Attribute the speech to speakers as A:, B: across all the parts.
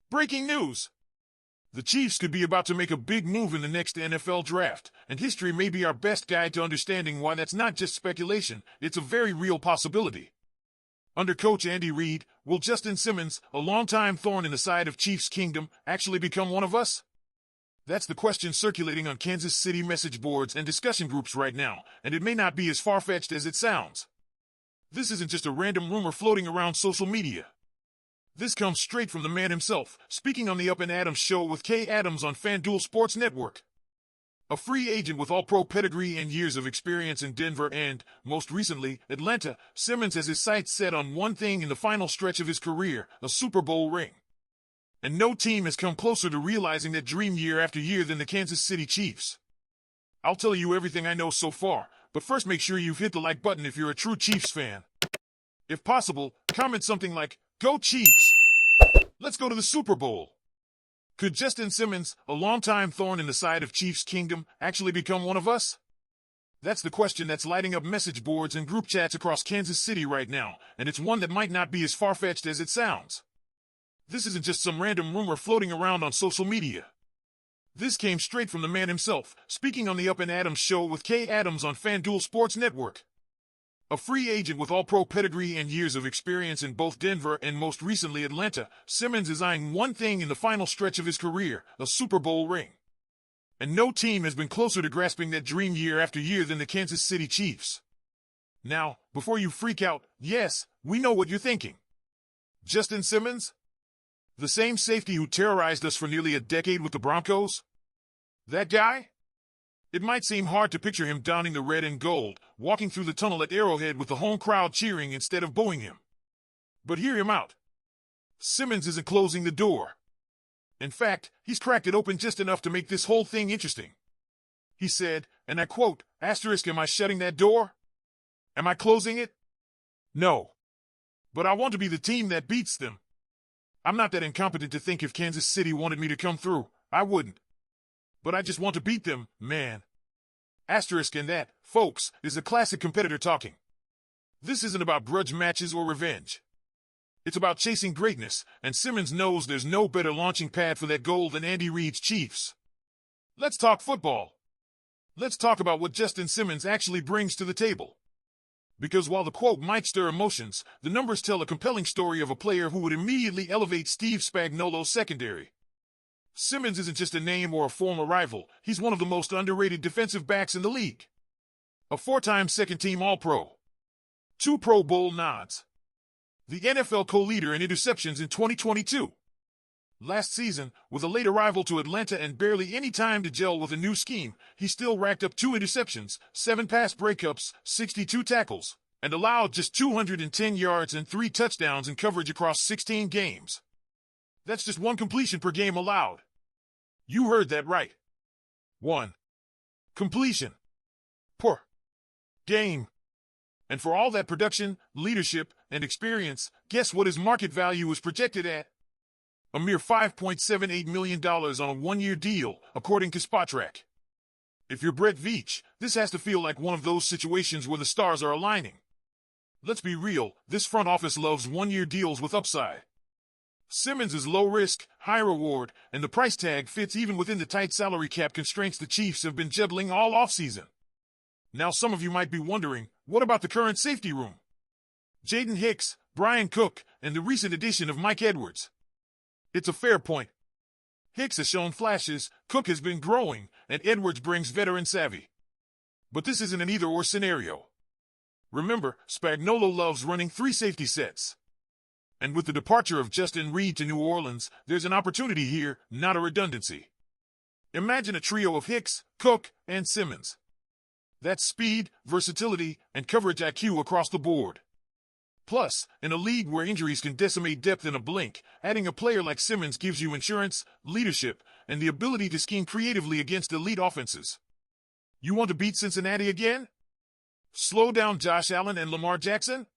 A: Breaking news! The Chiefs could be about to make a big move in the next NFL draft, and history may be our best guide to understanding why that's not just speculation, it's a very real possibility. Under coach Andy Reid, will Justin Simmons, a longtime thorn in the side of Chiefs Kingdom, actually become one of us? That's the question circulating on Kansas City message boards and discussion groups right now, and it may not be as far-fetched as it sounds. This isn't just a random rumor floating around social media. This comes straight from the man himself, speaking on the Up and Adams show with Kay Adams on FanDuel Sports Network. A free agent with all-pro pedigree and years of experience in Denver and, most recently, Atlanta, Simmons has his sights set on one thing in the final stretch of his career, a Super Bowl ring. And no team has come closer to realizing that dream year after year than the Kansas City Chiefs. I'll tell you everything I know so far, but first make sure you've hit the like button if you're a true Chiefs fan. If possible, comment something like, "Go Chiefs! Let's go to the Super Bowl." Could Justin Simmons, a longtime thorn in the side of Chiefs Kingdom, actually become one of us? That's the question that's lighting up message boards and group chats across Kansas City right now, and it's one that might not be as far-fetched as it sounds. This isn't just some random rumor floating around on social media. This came straight from the man himself, speaking on the Up and Adams show with Kay Adams on FanDuel Sports Network. A free agent with all-pro pedigree and years of experience in both Denver and most recently Atlanta, Simmons is eyeing one thing in the final stretch of his career, a Super Bowl ring. And no team has been closer to grasping that dream year after year than the Kansas City Chiefs. Now, before you freak out, yes, we know what you're thinking. Justin Simmons? The same safety who terrorized us for nearly a decade with the Broncos? That guy? It might seem hard to picture him donning the red and gold, walking through the tunnel at Arrowhead with the home crowd cheering instead of booing him. But hear him out. Simmons isn't closing the door. In fact, he's cracked it open just enough to make this whole thing interesting. He said, and I quote, *, am I shutting that door? Am I closing it? No. But I want to be the team that beats them. I'm not that incompetent to think if Kansas City wanted me to come through, I wouldn't. But I just want to beat them, man. And that, folks, is a classic competitor talking. This isn't about grudge matches or revenge. It's about chasing greatness, and Simmons knows there's no better launching pad for that goal than Andy Reid's Chiefs. Let's talk football. Let's talk about what Justin Simmons actually brings to the table. Because while the quote might stir emotions, the numbers tell a compelling story of a player who would immediately elevate Steve Spagnuolo's secondary. Simmons isn't just a name or a former rival, he's one of the most underrated defensive backs in the league. A four-time second-team All-Pro. 2 Pro Bowl nods. The NFL co-leader in interceptions in 2022. Last season, with a late arrival to Atlanta and barely any time to gel with a new scheme, he still racked up 2 interceptions, 7 pass breakups, 62 tackles, and allowed just 210 yards and 3 touchdowns in coverage across 16 games. That's just 1 completion per game allowed. You heard that right. 1 completion per game. And for all that production, leadership, and experience, guess what his market value is projected at? A mere $5.78 million on a 1-year deal, according to Spotrac. If you're Brett Veach, this has to feel like one of those situations where the stars are aligning. Let's be real, this front office loves 1-year deals with upside. Simmons is low risk, high reward, and the price tag fits even within the tight salary cap constraints the Chiefs have been juggling all offseason. Now some of you might be wondering, what about the current safety room? Jaden Hicks, Brian Cook, and the recent addition of Mike Edwards. It's a fair point. Hicks has shown flashes, Cook has been growing, and Edwards brings veteran savvy. But this isn't an either-or scenario. Remember, Spagnuolo loves running 3 safety sets. And with the departure of Justin Reid to New Orleans, there's an opportunity here, not a redundancy. Imagine a trio of Hicks, Cook, and Simmons. That's speed, versatility, and coverage IQ across the board. Plus, in a league where injuries can decimate depth in a blink, adding a player like Simmons gives you insurance, leadership, and the ability to scheme creatively against elite offenses. You want to beat Cincinnati again? Slow down Josh Allen and Lamar Jackson?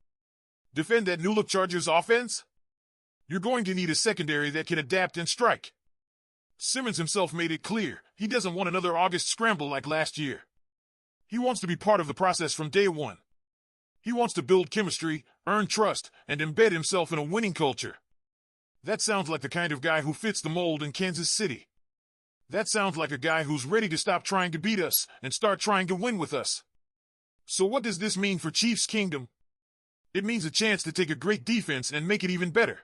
A: Defend that new-look Chargers offense? You're going to need a secondary that can adapt and strike. Simmons himself made it clear, he doesn't want another August scramble like last year. He wants to be part of the process from day one. He wants to build chemistry, earn trust, and embed himself in a winning culture. That sounds like the kind of guy who fits the mold in Kansas City. That sounds like a guy who's ready to stop trying to beat us and start trying to win with us. So what does this mean for Chiefs Kingdom? It means a chance to take a great defense and make it even better.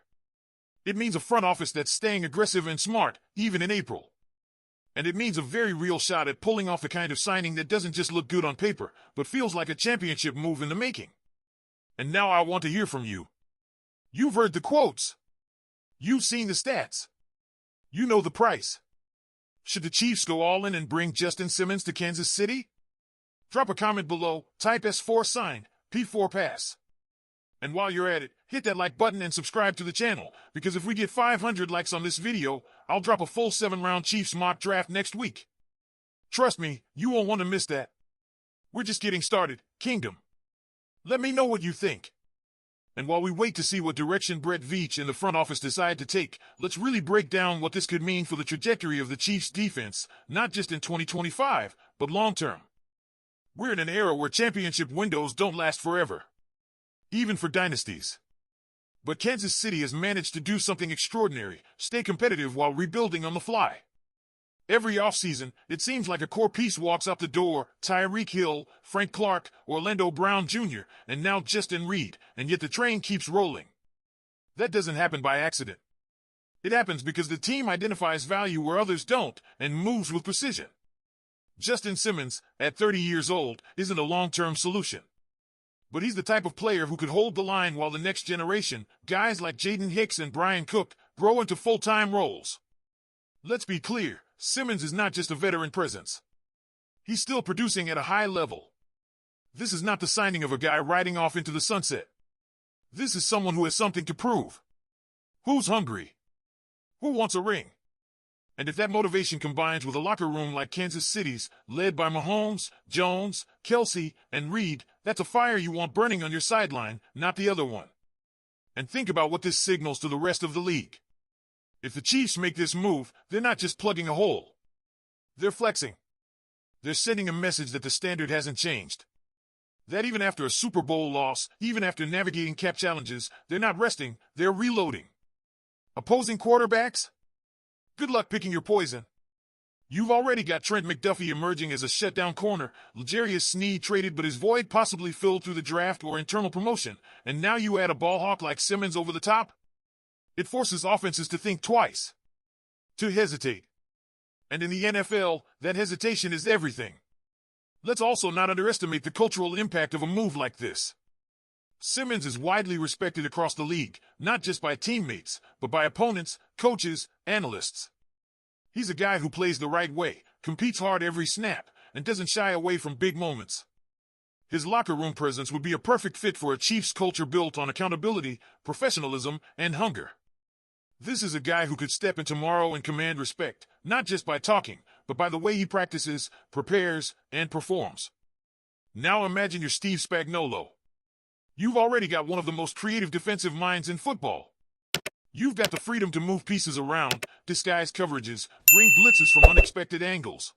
A: It means a front office that's staying aggressive and smart, even in April. And it means a very real shot at pulling off the kind of signing that doesn't just look good on paper, but feels like a championship move in the making. And now I want to hear from you. You've heard the quotes. You've seen the stats. You know the price. Should the Chiefs go all in and bring Justin Simmons to Kansas City? Drop a comment below, type S4 sign, P4 pass. And while you're at it, hit that like button and subscribe to the channel, because if we get 500 likes on this video, I'll drop a full 7-round Chiefs mock draft next week. Trust me, you won't want to miss that. We're just getting started, Kingdom. Let me know what you think. And while we wait to see what direction Brett Veach and the front office decide to take, let's really break down what this could mean for the trajectory of the Chiefs' defense, not just in 2025, but long-term. We're in an era where championship windows don't last forever, even for dynasties. But Kansas City has managed to do something extraordinary, stay competitive while rebuilding on the fly. Every offseason, it seems like a core piece walks out the door: Tyreek Hill, Frank Clark, Orlando Brown Jr., and now Justin Reid, and yet the train keeps rolling. That doesn't happen by accident. It happens because the team identifies value where others don't, and moves with precision. Justin Simmons, at 30 years old, isn't a long-term solution. But he's the type of player who could hold the line while the next generation, guys like Jaden Hicks and Brian Cook, grow into full-time roles. Let's be clear, Simmons is not just a veteran presence. He's still producing at a high level. This is not the signing of a guy riding off into the sunset. This is someone who has something to prove. Who's hungry? Who wants a ring? And if that motivation combines with a locker room like Kansas City's, led by Mahomes, Jones, Kelsey, and Reid, that's a fire you want burning on your sideline, not the other one. And think about what this signals to the rest of the league. If the Chiefs make this move, they're not just plugging a hole. They're flexing. They're sending a message that the standard hasn't changed. That even after a Super Bowl loss, even after navigating cap challenges, they're not resting, they're reloading. Opposing quarterbacks? Good luck picking your poison. You've already got Trent McDuffie emerging as a shutdown corner, L'Jarius Sneed traded but his void possibly filled through the draft or internal promotion, and now you add a ballhawk like Simmons over the top? It forces offenses to think twice, to hesitate. And in the NFL, that hesitation is everything. Let's also not underestimate the cultural impact of a move like this. Simmons is widely respected across the league, not just by teammates, but by opponents, coaches, analysts. He's a guy who plays the right way, competes hard every snap, and doesn't shy away from big moments. His locker room presence would be a perfect fit for a Chiefs culture built on accountability, professionalism, and hunger. This is a guy who could step in tomorrow and command respect, not just by talking, but by the way he practices, prepares, and performs. Now imagine you're Steve Spagnuolo. You've already got one of the most creative defensive minds in football. You've got the freedom to move pieces around, disguise coverages, bring blitzes from unexpected angles.